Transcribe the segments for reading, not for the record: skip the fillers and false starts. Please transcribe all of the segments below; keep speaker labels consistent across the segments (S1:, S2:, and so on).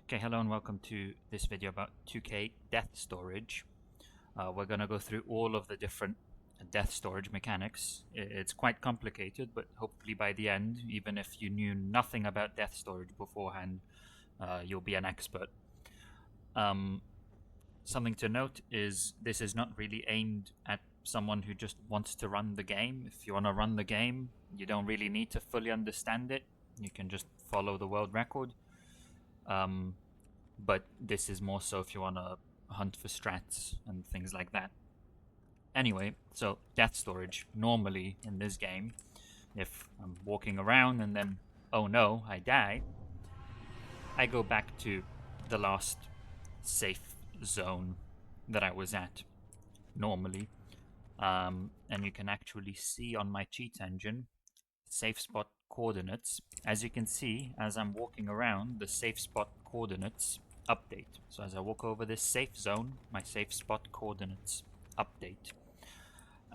S1: Okay, hello and welcome to this video about 2K death storage. We're going to go through all of the different death storage mechanics. It's quite complicated, but hopefully by the end, even if you knew nothing about death storage beforehand, you'll be an expert. Something to note is this is not really aimed at someone who just wants to run the game. If you want to run the game, you don't really need to fully understand it. You can just follow the world record. But this is more so if you want to hunt for strats and things like that. Anyway, so death storage. Normally in this game, if I'm walking around and then, oh no, I die, I go back to the last safe zone that I was at, normally. And you can actually see on my cheat engine safe spot coordinates. As you can see, as I'm walking around, the safe spot coordinates update. So as I walk over this safe zone, my safe spot coordinates update.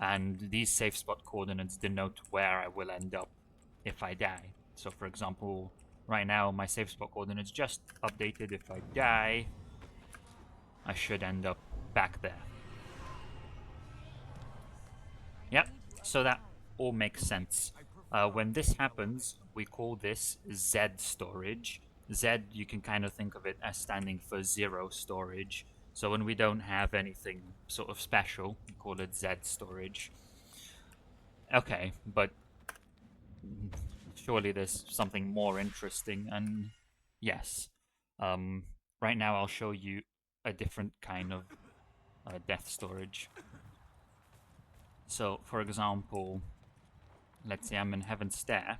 S1: And these safe spot coordinates denote where I will end up if I die. So for example, right now my safe spot coordinates just updated. If I die, I should end up back there. Yep, so that all makes sense. When this happens, we call this Z storage. Z, you can kind of think of it as standing for zero storage. So when we don't have anything sort of special, we call it Z storage. Okay, but surely there's something more interesting, and yes. Right now I'll show you a different kind of death storage. So, for example, let's say I'm in Heaven's Stair.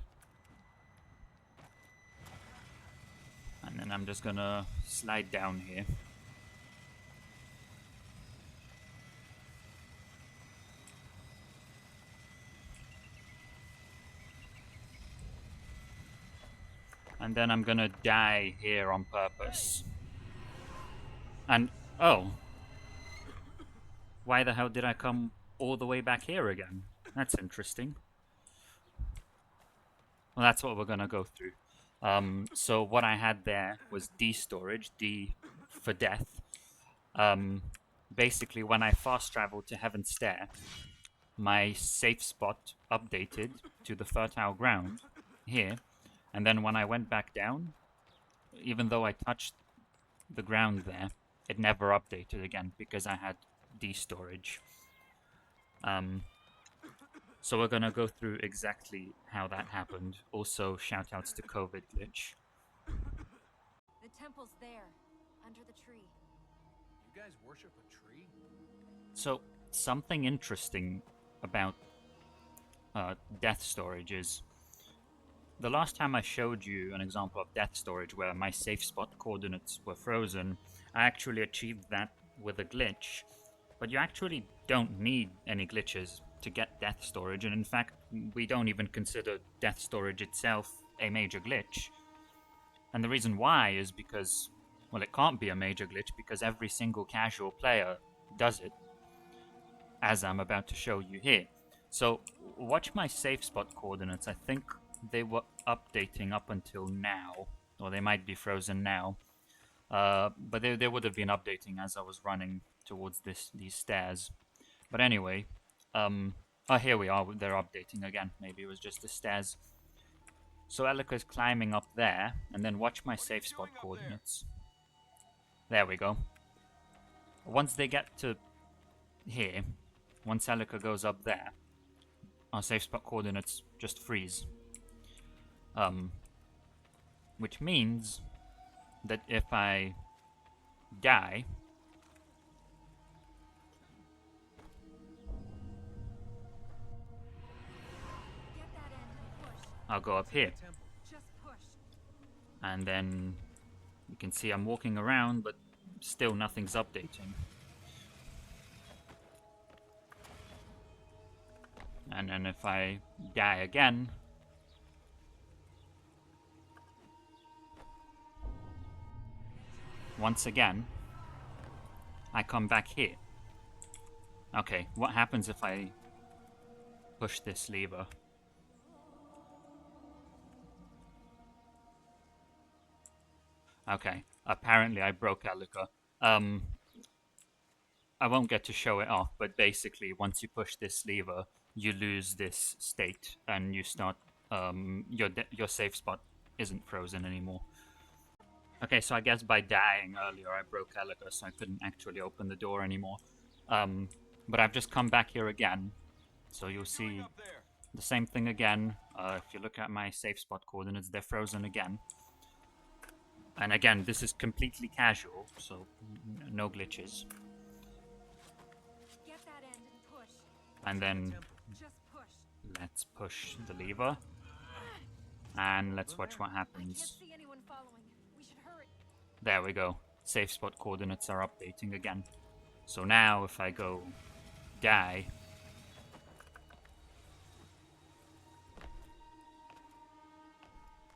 S1: And then I'm just gonna slide down here. And then I'm gonna die here on purpose. And, oh. Why the hell did I come all the way back here again? That's interesting. Well, that's what we're gonna go through. So what I had there was D storage, D for death. Basically, when I fast traveled to Heaven's Stair, my safe spot updated to the fertile ground here, and then when I went back down, even though I touched the ground there, it never updated again because I had D storage. So we're gonna go through exactly how that happened. Also, shoutouts to COVID glitch.
S2: The temple's there, under the tree.
S3: You guys worship a tree?
S1: So something interesting about death storage is the last time I showed you an example of death storage where my safe spot coordinates were frozen, I actually achieved that with a glitch. But you actually don't need any glitches to get death storage, and in fact, we don't even consider death storage itself a major glitch. And the reason why is because, well, it can't be a major glitch because every single casual player does it, as I'm about to show you here. So, watch my safe spot coordinates. I think they were updating up until now, or they might be frozen now. But they would have been updating as I was running towards these stairs. But anyway, oh, here we are. They're updating again. Maybe it was just the stairs. So Elika's climbing up there, and then watch my safe spot coordinates. There we go. Once they get to here, once Elika goes up there, our safe spot coordinates just freeze. Which means that if I die, I'll go up here. And then you can see I'm walking around, but still nothing's updating. And then if I die again, once again, I come back here. Okay, what happens if I push this lever? Okay, apparently I broke Elika. I won't get to show it off, but basically once you push this lever, you lose this state and you start, your safe spot isn't frozen anymore. Okay, so I guess by dying earlier I broke Elika, so I couldn't actually open the door anymore. But I've just come back here again, so you'll see the same thing again. If you look at my safe spot coordinates, they're frozen again. And again, this is completely casual, so no glitches.
S2: Get that end and push.
S1: And then
S2: Just push.
S1: let's push the lever. And let's watch what
S2: I can't
S1: happens.
S2: see anyone following. We should hurry.
S1: There we go. Safe spot coordinates are updating again. So now if I go die,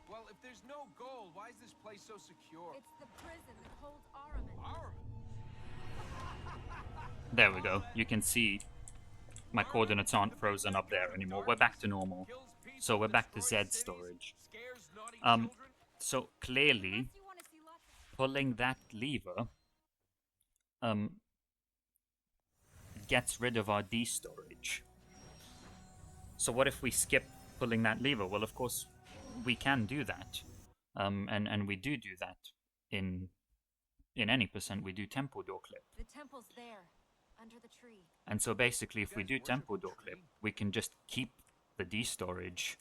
S3: Well, if there's no goal, why is this place so secure?
S2: It's the prison that holds Araman.
S3: Arm.
S1: there we go. You can see my coordinates aren't frozen up there anymore. We're back to normal. So we're back to Z storage. So clearly,
S2: Unless you want to see lots of
S1: pulling that lever gets rid of our D storage. So what if we skip pulling that lever? Well, of course, we can do that. And we do that in any percent. We do temple door clip.
S2: the temple's there, under the tree.
S1: And so basically, if we do temple door clip, we can just keep the D storage.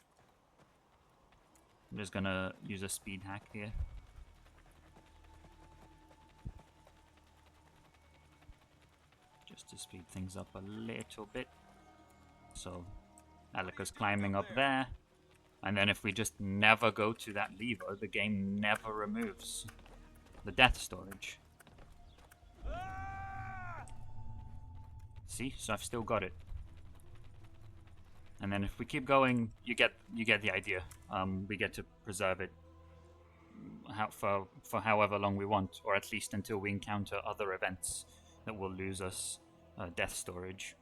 S1: I'm just gonna use a speed hack here. Just to speed things up a little bit. So, Alika's climbing up there. And then if we just never go to that lever, the game never removes the death storage. See? So I've still got it. And then if we keep going, you get the idea. We get to preserve it for however long we want, or at least until we encounter other events that will lose us death storage.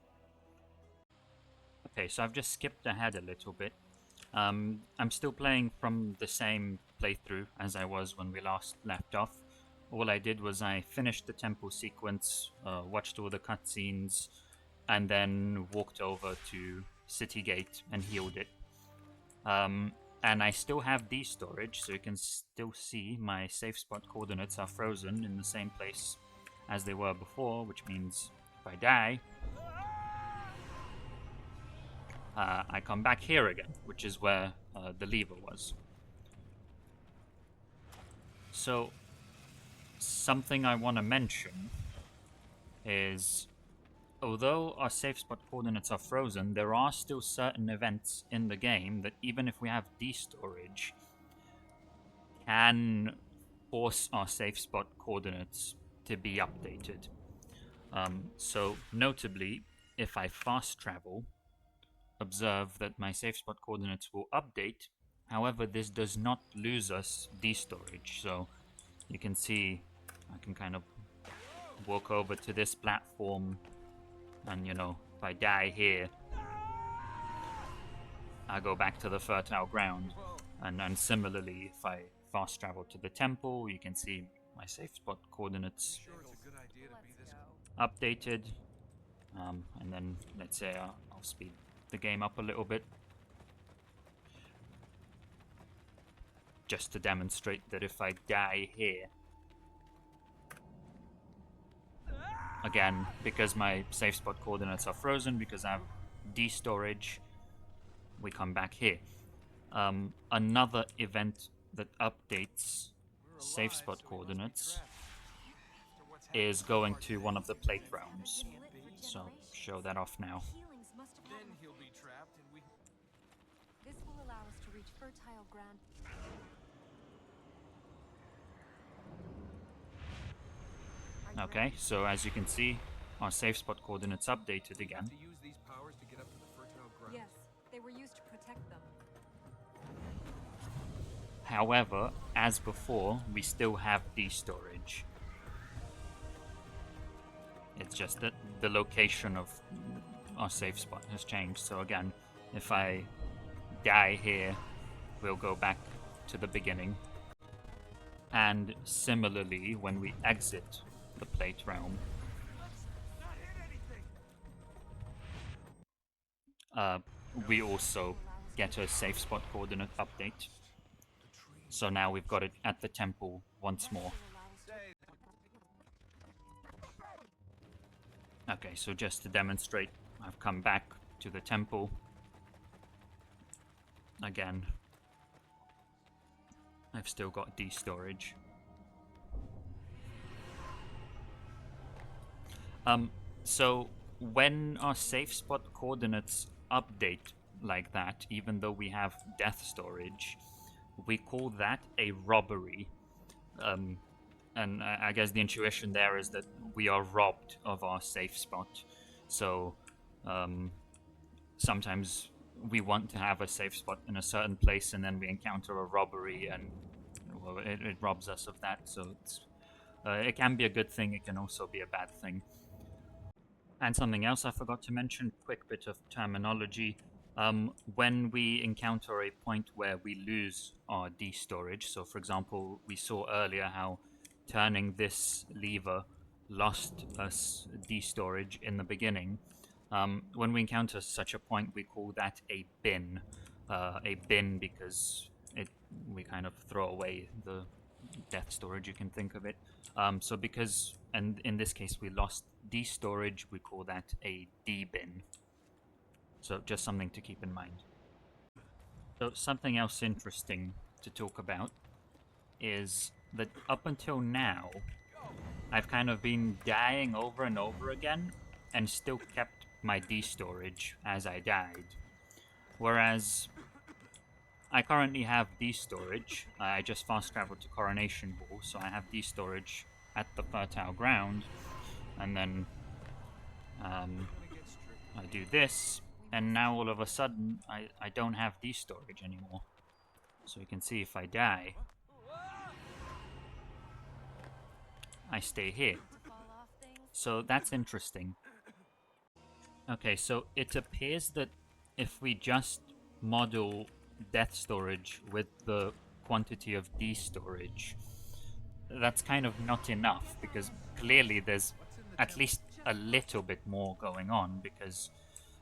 S1: Okay, so I've just skipped ahead a little bit. I'm still playing from the same playthrough as I was when we last left off. All I did was I finished the temple sequence, watched all the cutscenes, and then walked over to City Gate and healed it. And I still have D storage, so you can still see my safe spot coordinates are frozen in the same place as they were before, which means if I die, I come back here again, which is where the lever was. So, something I want to mention is, although our safe spot coordinates are frozen, there are still certain events in the game that, even if we have D storage, can force our safe spot coordinates to be updated. So, notably, if I fast travel, observe that my safe spot coordinates will update. However, this does not lose us D storage. So, you can see I can kind of walk over to this platform, and you know, if I die here, I go back to the fertile ground. And similarly, if I fast travel to the temple, you can see my safe spot coordinates
S3: Sure, it's a good idea to be this.
S1: updated. And then let's say I'll speed the game up a little bit, just to demonstrate that if I die here, again, because my safe spot coordinates are frozen, because I have D storage, we come back here. Another event that updates safe spot coordinates is going to one of the plate realms. So show that off now.
S2: Healings must have
S3: Then
S2: happened.
S3: he'll be trapped, and we.
S2: This will allow us to reach fertile ground. Are you
S1: Okay,
S2: ready?
S1: so as you can see, our safe spot coordinates updated again.
S3: To use these powers to get up to the fertile ground.
S2: Yes, they were used to protect them.
S1: However, as before, we still have D storage. It's just that the location of our safe spot has changed. So again, if I die here, we'll go back to the beginning. And similarly, when we exit the plate realm, we also get a safe spot coordinate update. So now we've got it at the temple once more. Okay, so just to demonstrate, I've come back to the temple. Again, I've still got D storage. So when our safe spot coordinates update like that, even though we have death storage, we call that a robbery. And I guess the intuition there is that we are robbed of our safe spot. So sometimes we want to have a safe spot in a certain place, and then we encounter a robbery, and well, it robs us of that. So it can be a good thing, it can also be a bad thing. And something else I forgot to mention, quick bit of terminology. When we encounter a point where we lose our D storage, so for example, we saw earlier how turning this lever lost us D storage in the beginning. When we encounter such a point, we call that a bin. A bin because we kind of throw away the death storage, you can think of it. So because, and in this case we lost D storage, we call that a D bin. So just something to keep in mind. So something else interesting to talk about is that up until now, I've kind of been dying over and over again and still kept my D storage as I died. Whereas I currently have D storage. I just fast traveled to Coronation Hall, so I have D storage at the fertile ground, and then I do this, and now all of a sudden I don't have D storage anymore. So you can see if I die, I stay here. So that's interesting. Okay, so it appears that if we just model death storage with the quantity of D storage, that's kind of not enough, because clearly there's at least a little bit more going on, because,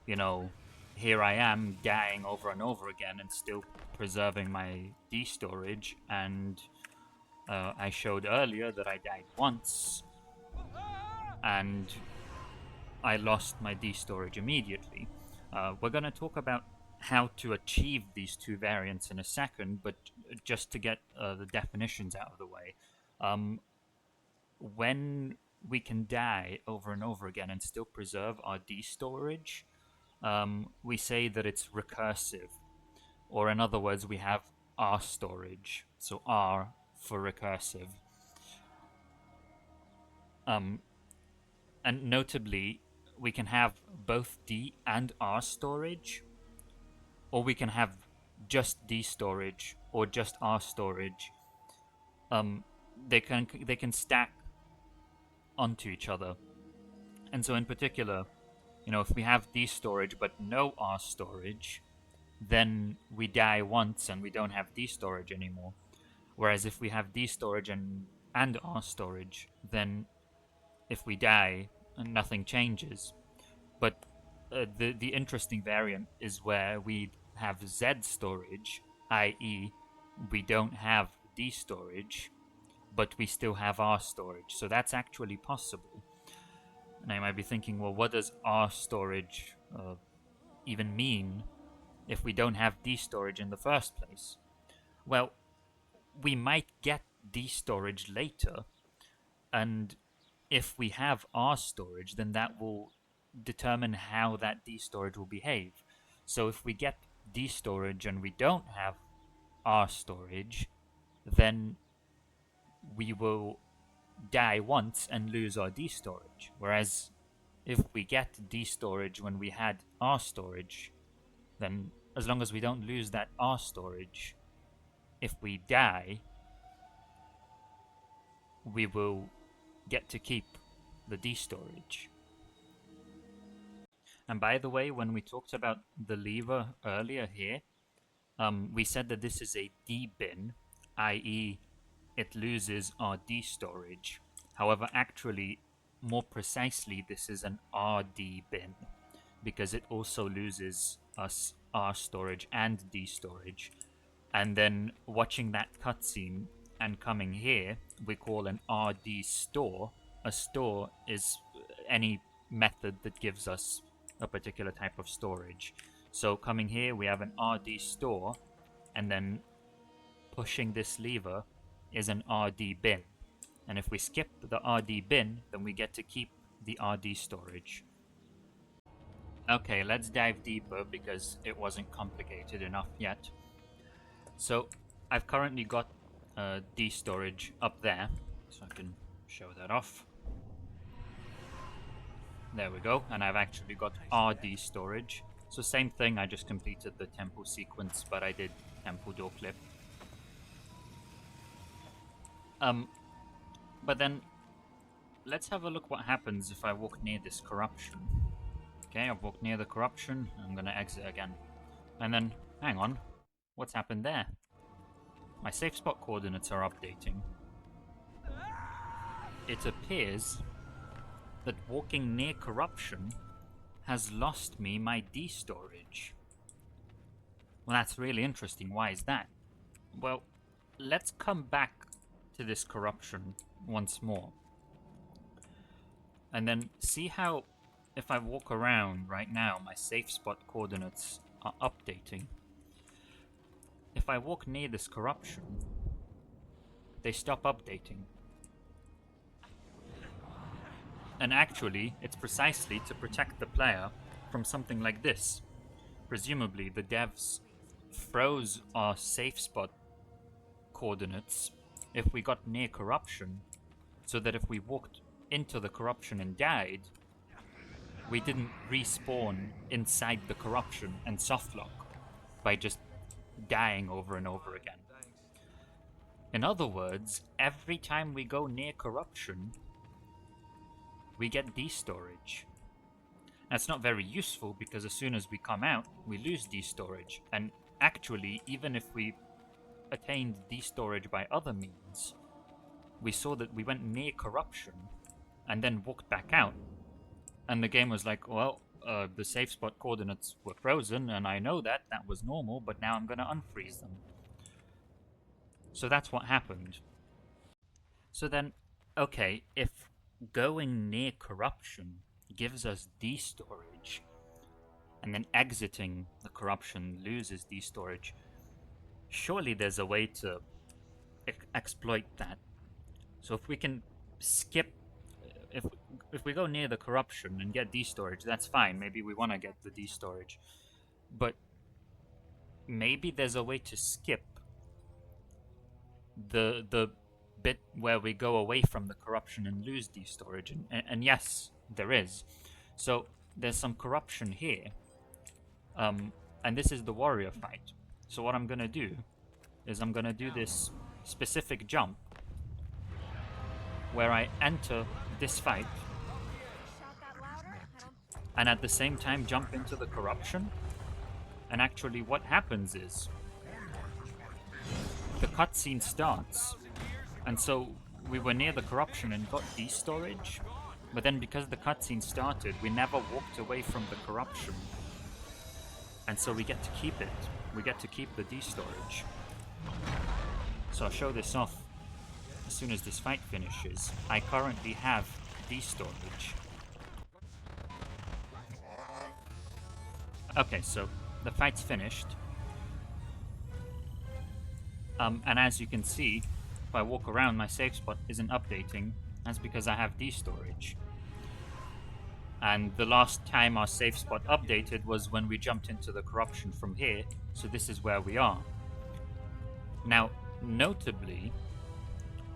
S1: you know, here I am dying over and over again and still preserving my D storage, and I showed earlier that I died once and I lost my D storage immediately. We're going to talk about how to achieve these two variants in a second, but just to get the definitions out of the way. When we can die over and over again and still preserve our D storage, we say that it's recursive. Or in other words, we have R storage. So R for recursive. And notably, we can have both D and R storage, or we can have just D storage or just R storage. They can stack onto each other. And so in particular, you know, if we have D storage but no R storage, then we die once and we don't have D storage anymore. Whereas if we have D storage and R storage, then if we die, nothing changes. But the interesting variant is where we have Z storage, i.e., we don't have D storage, but we still have R storage. So that's actually possible. And I might be thinking, well, what does R storage even mean if we don't have D storage in the first place? Well, we might get D storage later, and if we have R storage, then that will determine how that D storage will behave. So if we get D storage and we don't have R storage, then we will die once and lose our D storage. Whereas if we get D storage when we had R storage, then as long as we don't lose that R storage, if we die, we will get to keep the D storage. And by the way, when we talked about the lever earlier here, we said that this is a D bin, i.e., it loses RD storage. However, actually, more precisely, this is an RD bin, because it also loses us R storage and D storage. And then watching that cutscene and coming here, we call an RD store. A store is any method that gives us a particular type of storage. So coming here, we have an RD store, and then pushing this lever is an RD bin. And if we skip the RD bin, then we get to keep the RD storage. Okay, let's dive deeper because it wasn't complicated enough yet. So I've currently got D storage up there, so I can show that off. There we go, and I've actually got RD storage. So same thing, I just completed the temple sequence, but I did temple door clip. But then let's have a look what happens if I walk near this corruption. Okay, I've walked near the corruption, I'm gonna exit again. And then, hang on, what's happened there? My safe spot coordinates are updating. It appears that walking near corruption has lost me my D storage. Well, that's really interesting. Why is that? Well, let's come back to this corruption once more. And then see how, if I walk around right now, my safe spot coordinates are updating. If I walk near this corruption, they stop updating. And actually, it's precisely to protect the player from something like this. Presumably, the devs froze our safe spot coordinates if we got near corruption, so that if we walked into the corruption and died, we didn't respawn inside the corruption and softlock by just dying over and over again. In other words, every time we go near corruption, we get D storage. That's not very useful because as soon as we come out, we lose D storage. And actually, even if we attained D storage by other means, we saw that we went near corruption and then walked back out. And the game was like, well, the safe spot coordinates were frozen, and I know that was normal, but now I'm gonna unfreeze them. So that's what happened. So then, okay, if going near corruption gives us D storage, and then exiting the corruption loses D storage, surely there's a way to exploit that. So if we can skip, if we go near the corruption and get D storage, that's fine. Maybe we want to get the D storage, but maybe there's a way to skip the bit where we go away from the corruption and lose D storage, and yes, there is. So there's some corruption here, and this is the warrior fight. So what I'm gonna do is I'm gonna do this specific jump where I enter this fight and at the same time jump into the corruption. And actually what happens is the cutscene starts, and so we were near the corruption and got D storage, but then because the cutscene started, we never walked away from the corruption, and so we get to keep it. We get to keep the D storage. So I'll show this off as soon as this fight finishes. I currently have D storage. Okay, so the fight's finished. And as you can see, if I walk around, my safe spot isn't updating. That's because I have D storage. And the last time our safe spot updated was when we jumped into the corruption from here, so this is where we are. Now, notably,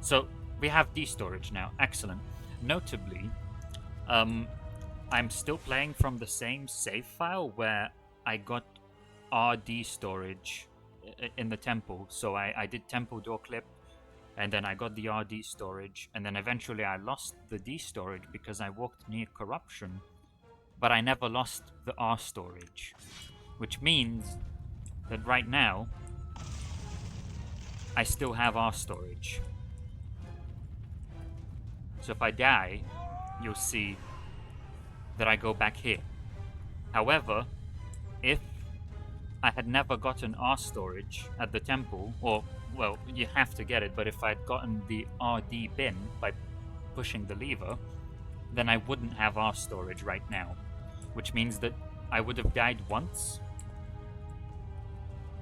S1: so we have D storage now, excellent. Notably, I'm still playing from the same save file where I got RD storage in the temple. So I did temple door clip, and then I got the RD storage, and then eventually I lost the D storage because I walked near corruption, but I never lost the R storage, which means that right now I still have R storage. So if I die, you'll see that I go back here. However, if I had never gotten R storage at the temple, or, well, you have to get it, but if I'd gotten the RD bin by pushing the lever, then I wouldn't have R storage right now. Which means that I would have died once,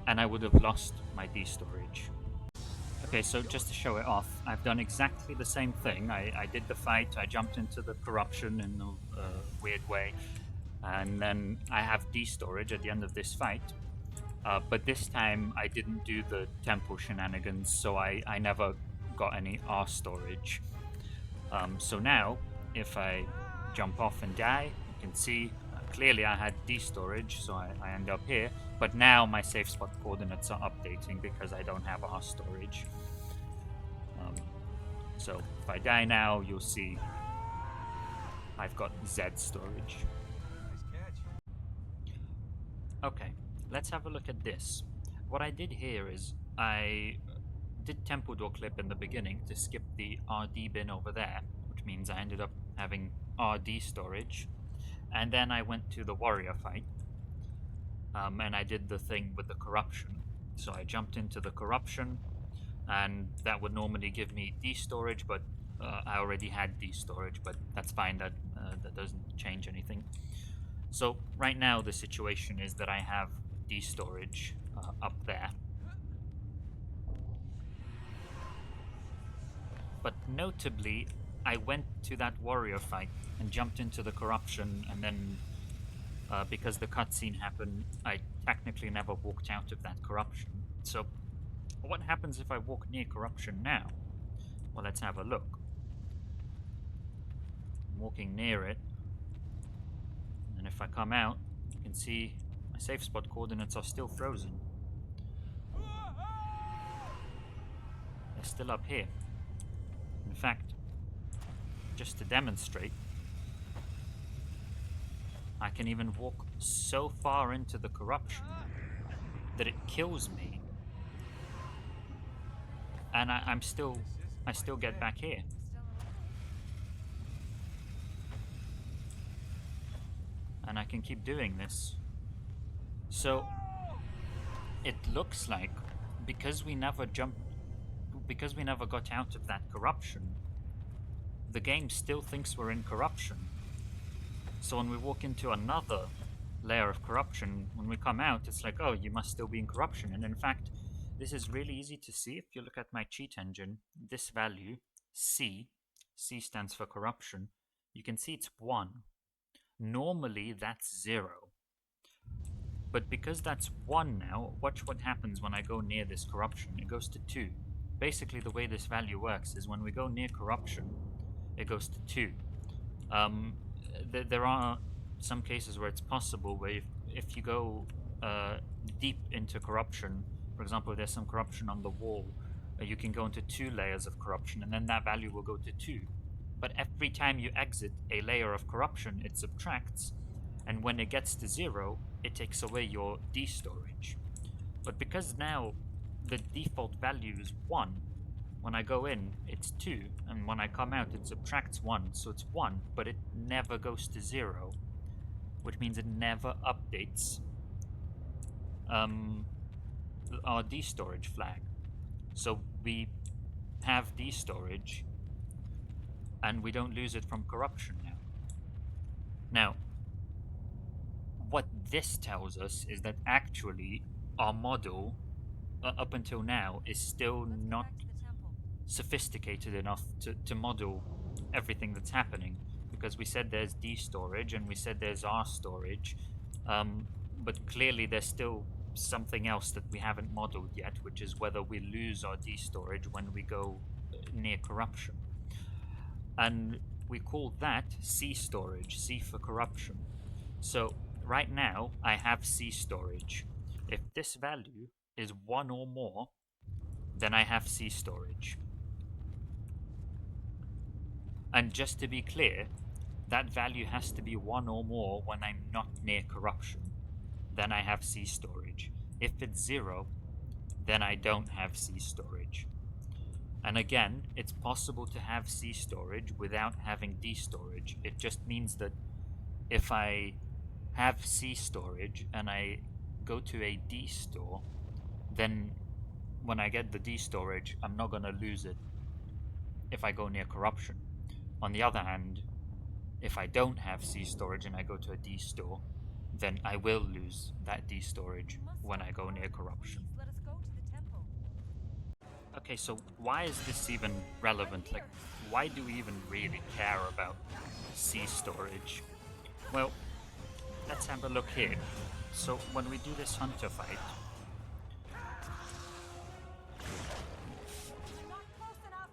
S1: and I would have lost my D storage. Okay, so just to show it off, I've done exactly the same thing. I did the fight, I jumped into the corruption in a weird way, and then I have D storage at the end of this fight. But this time I didn't do the temple shenanigans, so I never got any R storage. So now, if I jump off and die, you can see clearly I had D storage, so I end up here. But now my safe spot coordinates are updating because I don't have R storage. So if I die now, you'll see I've got Z storage.
S3: Nice catch.
S1: Okay, let's have a look at this. What I did here is I did temple door clip in the beginning to skip the RD bin over there, which means I ended up having RD storage. And then I went to the warrior fight, and I did the thing with the corruption. So I jumped into the corruption, and that would normally give me D storage, but I already had D storage, but that's fine, that doesn't change anything. So right now the situation is that I have D storage up there. But notably, I went to that warrior fight and jumped into the corruption, and then because the cutscene happened, I technically never walked out of that corruption. So what happens if I walk near corruption now? Well, let's have a look. I'm walking near it, and if I come out, you can see my safe spot coordinates are still frozen. They're still up here. In fact, just to demonstrate, I can even walk so far into the corruption that it kills me, and I still get back here. And I can keep doing this. So it looks like because we never got out of that corruption, the game still thinks we're in corruption. So when we walk into another layer of corruption, when we come out, it's like, oh, you must still be in corruption. And in fact, this is really easy to see. If you look at my cheat engine, this value, C stands for corruption, you can see it's 1. Normally that's 0. But because that's 1 now, watch what happens when I go near this corruption. It goes to 2. Basically the way this value works is when we go near corruption, it goes to 2. There are some cases where it's possible where if you go deep into corruption, for example, there's some corruption on the wall, you can go into 2 layers of corruption, and then that value will go to 2. But every time you exit a layer of corruption, it subtracts, and when it gets to 0, it takes away your D storage. But because now the default value is 1, when I go in, it's 2, and when I come out, it subtracts 1, so it's 1, but it never goes to 0, which means it never updates our D storage flag. So we have D storage, and we don't lose it from corruption now. Now, what this tells us is that actually our model, up until now, is still not sophisticated enough to model everything that's happening, because we said there's D storage and we said there's R storage, but clearly there's still something else that we haven't modeled yet, which is whether we lose our D storage when we go near corruption. And we call that C storage, C for corruption. So right now I have C storage. If this value is 1 or more, then I have C storage. And just to be clear, that value has to be 1 or more when I'm not near corruption. Then I have C storage. If it's 0, then I don't have C storage. And again, it's possible to have C storage without having D storage. It just means that if I have C storage and I go to a D store, then when I get the D storage, I'm not going to lose it if I go near corruption. On the other hand, if I don't have C storage and I go to a D store, then I will lose that D storage
S2: You must
S1: when I
S2: stop
S1: go near
S2: following.
S1: corruption.
S2: Please let us go to the temple.
S1: Okay, so why is this even relevant? Like, why do we even really care about C storage? Well, let's have a look here. So when we do this hunter fight,
S2: You're not close enough.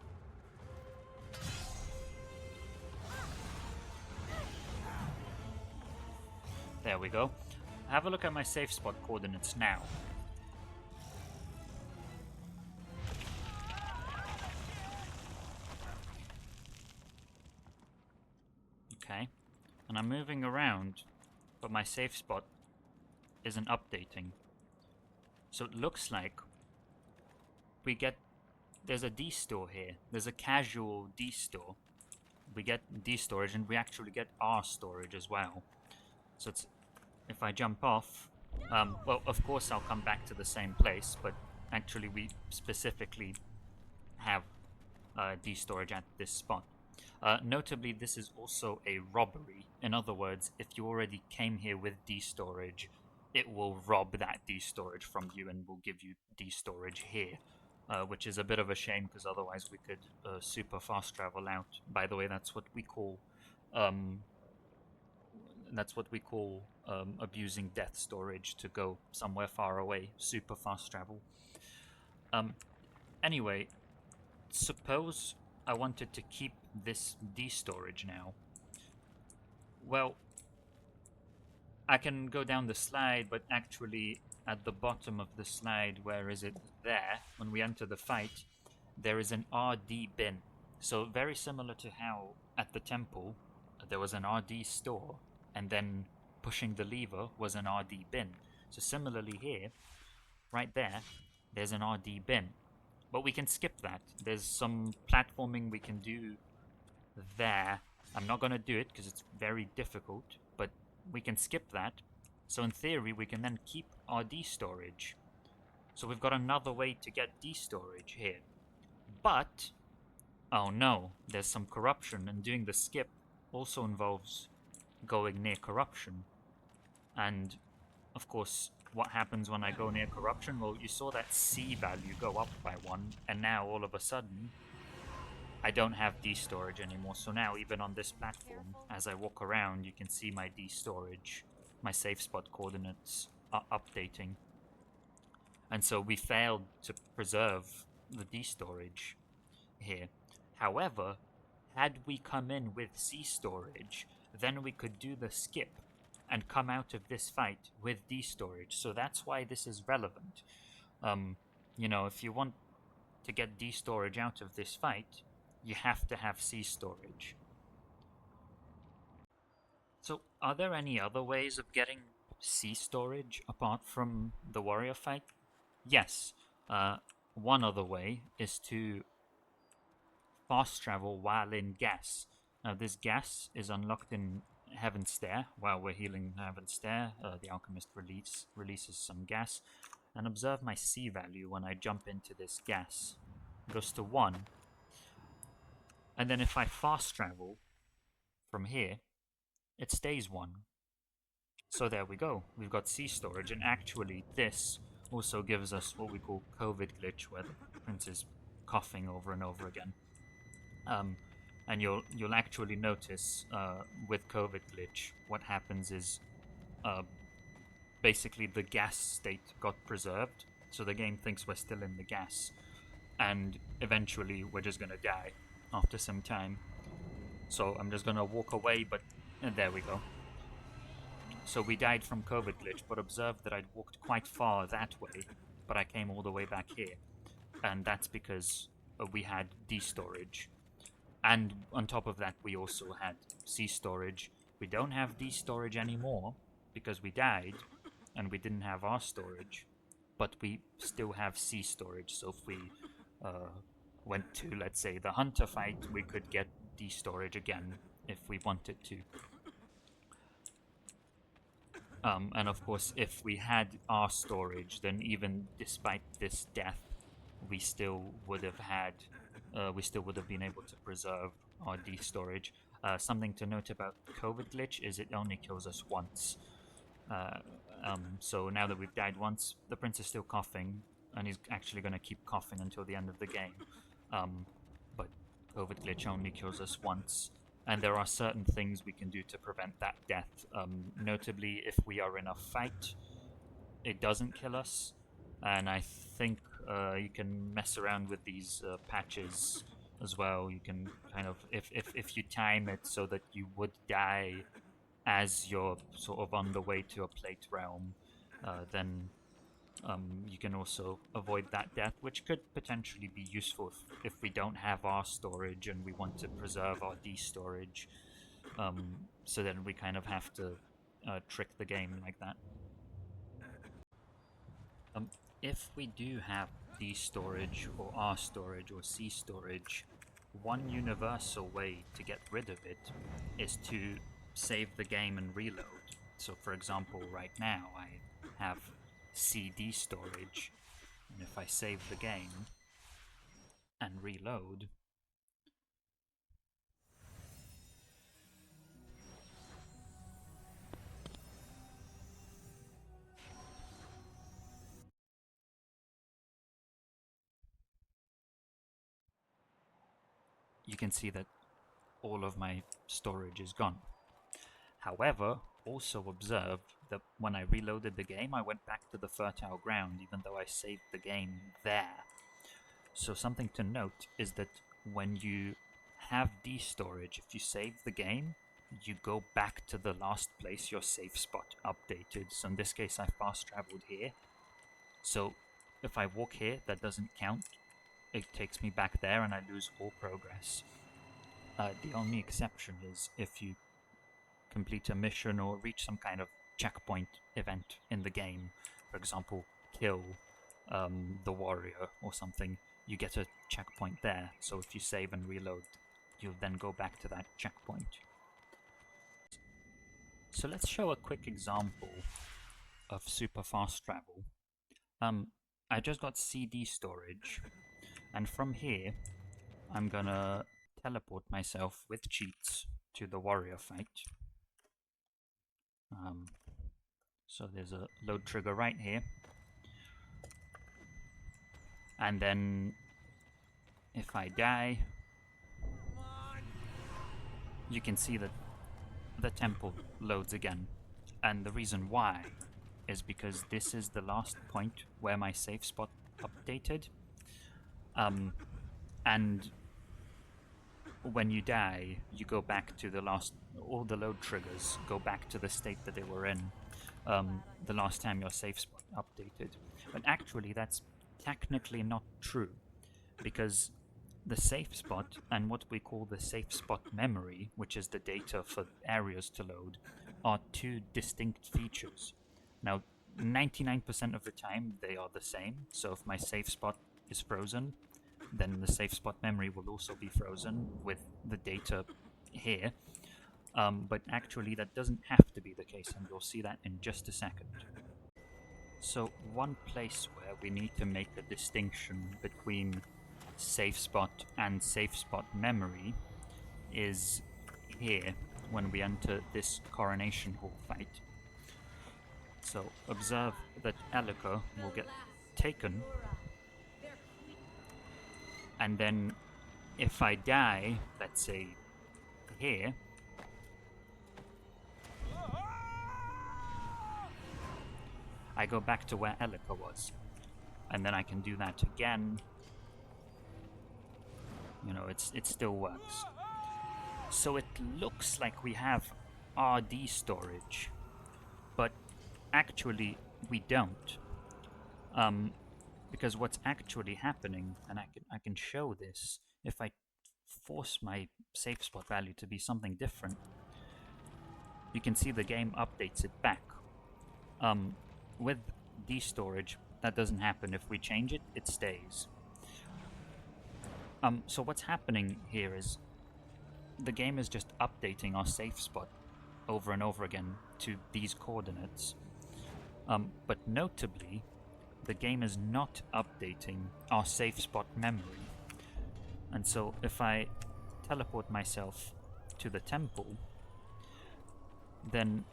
S1: there we go. Have a look at my safe spot coordinates now. Okay, and I'm moving around, but my safe spot isn't updating. So it looks like we get, there's a D store here. There's a casual D store. We get D storage and we actually get R storage as well. So it's, if I jump off, well, of course I'll come back to the same place, but actually we specifically have D storage at this spot. Notably, this is also a robbery. In other words, if you already came here with D storage, it will rob that D storage from you and will give you D storage here, which is a bit of a shame because otherwise we could super fast travel out. By the way, that's what we call abusing death storage to go somewhere far away, super fast travel. Anyway, suppose I wanted to keep this D storage now. Well, I can go down the slide, but actually at the bottom of the slide, where is it? There, when we enter the fight, there is an RD bin. So very similar to how at the temple there was an RD store, and then pushing the lever was an RD bin. So similarly here, right there, there's an RD bin. But we can skip that. There's some platforming we can do there. I'm not going to do it because it's very difficult, but we can skip that. So in theory, we can then keep our D storage. So we've got another way to get D storage here. But, oh no, there's some corruption, and doing the skip also involves going near corruption. And, of course, what happens when I go near corruption? Well, you saw that C value go up by 1, and now all of a sudden I don't have D storage anymore. So now even on this platform, as I walk around, you can see my D storage, my safe spot coordinates are updating. And so we failed to preserve the D storage here. However, had we come in with C storage, then we could do the skip and come out of this fight with D storage. So that's why this is relevant. You know, if you want to get D storage out of this fight, you have to have C storage. So are there any other ways of getting C storage apart from the warrior fight? Yes. One other way is to fast travel while in gas. Now this gas is unlocked in Heaven's Stair. While we're healing Heaven's Stair, the alchemist releases some gas. And observe my C value when I jump into this gas. It goes to 1. And then if I fast travel from here, it stays 1. So there we go. We've got C storage, and actually this also gives us what we call COVID glitch, where the prince is coughing over and over again. And you'll actually notice with COVID glitch, what happens is basically the gas state got preserved, so the game thinks we're still in the gas, and eventually we're just gonna die after some time. So I'm just gonna walk away, but there we go. So we died from COVID glitch, but observe that I'd walked quite far that way, but I came all the way back here. And that's because we had D storage. And on top of that, we also had C storage. We don't have D storage anymore because we died and we didn't have R storage, but we still have C storage. So if we went to, let's say, the hunter fight, we could get D storage again if we wanted to. And of course, if we had R storage, then even despite this death, we still would have been able to preserve our D storage. Something to note about COVID glitch is it only kills us once. So now that we've died once, the prince is still coughing, and he's actually going to keep coughing until the end of the game. But COVID glitch only kills us once, and there are certain things we can do to prevent that death. Notably, if we are in a fight, it doesn't kill us, and I think you can mess around with these patches as well. You can kind of, if you time it so that you would die as you're sort of on the way to a plate realm, then you can also avoid that death, which could potentially be useful if we don't have our storage and we want to preserve our D storage. So then we kind of have to trick the game like that. If we do have D storage or R storage or C storage, one universal way to get rid of it is to save the game and reload. So for example, right now I have CD storage, and if I save the game and reload, you can see that all of my storage is gone. However, also observe that when I reloaded the game, I went back to the fertile ground, even though I saved the game there. So something to note is that when you have D storage, if you save the game, you go back to the last place your safe spot updated. So in this case, I fast traveled here. So if I walk here, that doesn't count. It takes me back there and I lose all progress. The only exception is if you complete a mission or reach some kind of checkpoint event in the game. For example, kill the warrior or something, you get a checkpoint there. So if you save and reload, you'll then go back to that checkpoint. So let's show a quick example of super fast travel. I just got CD storage, and from here I'm gonna teleport myself with cheats to the warrior fight. So there's a load trigger right here, and then if I die, you can see that the temple loads again, and the reason why is because this is the last point where my safe spot updated, and when you die, you go back to the last, all the load triggers go back to the state that they were in the last time your safe spot updated. But actually that's technically not true, because the safe spot and what we call the safe spot memory, which is the data for areas to load, are two distinct features. Now 99% of the time they are the same, so if my safe spot is frozen, then the safe spot memory will also be frozen with the data here. But actually that doesn't have to be the case, and you'll see that in just a second. So one place where we need to make a distinction between safe spot and safe spot memory is here when we enter this coronation hall fight. So observe that Elika will get taken, and then if I die, let's say here, I go back to where Elika was, and then I can do that again. You know, it still works. So it looks like we have RD storage, but actually we don't. Because what's actually happening, and I can show this, if I force my safe spot value to be something different, you can see the game updates it back. With D storage, that doesn't happen. If we change it, it stays. So what's happening here is the game is just updating our safe spot over and over again to these coordinates. But notably, the game is not updating our safe spot memory. And so if I teleport myself to the temple, then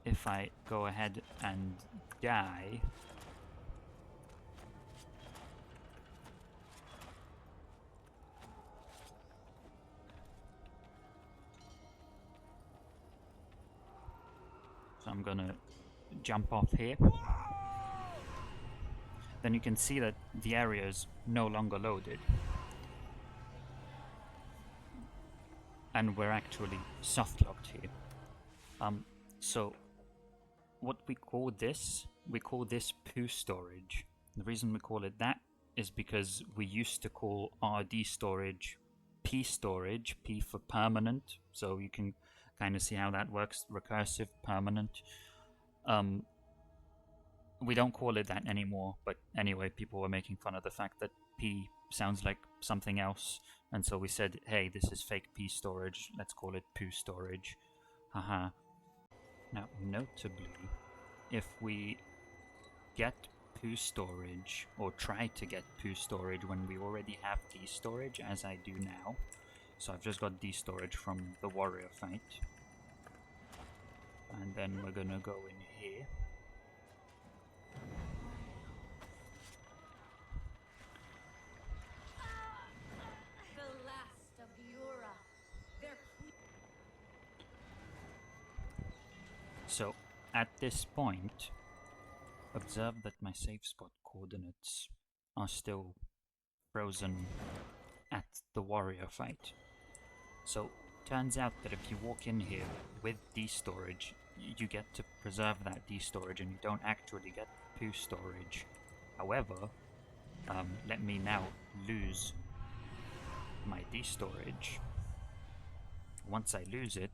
S1: if I go ahead and die, so I'm gonna jump off here, then you can see that the area is no longer loaded. And we're actually soft locked here. So what we call this poo storage. The reason we call it that is because we used to call RD storage P storage, P for permanent, so you can kind of see how that works, recursive, permanent. We don't call it that anymore, but anyway, people were making fun of the fact that P sounds like something else, and so we said, hey, this is fake P storage, let's call it poo storage. Haha. Now, notably, if we get poo storage, or try to get poo storage when we already have D storage, as I do now, so I've just got D storage from the warrior fight, and then we're gonna go in here.
S2: The last of the Ura. They're
S1: So, at this point, observe that my safe spot coordinates are still frozen at the warrior fight. So, turns out that if you walk in here with D storage, you get to preserve that D storage and you don't actually get poo storage. However, let me now lose my D storage. Once I lose it,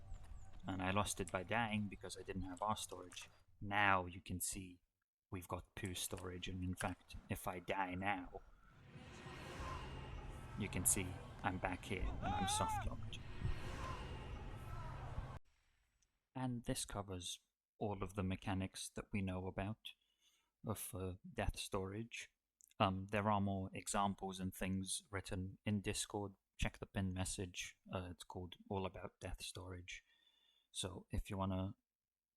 S1: and I lost it by dying because I didn't have R storage, now you can see we've got poo storage, and in fact, if I die now, you can see I'm back here and I'm soft locked. And this covers all of the mechanics that we know about of death storage. There are more examples and things written in Discord. Check the pinned message. It's called All About Death Storage. So if you want to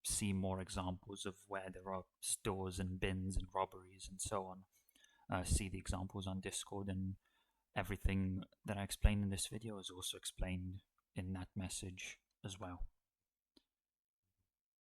S1: see more examples of where there are stores and bins and robberies and so on, see the examples on Discord, and everything that I explained in this video is also explained in that message as well.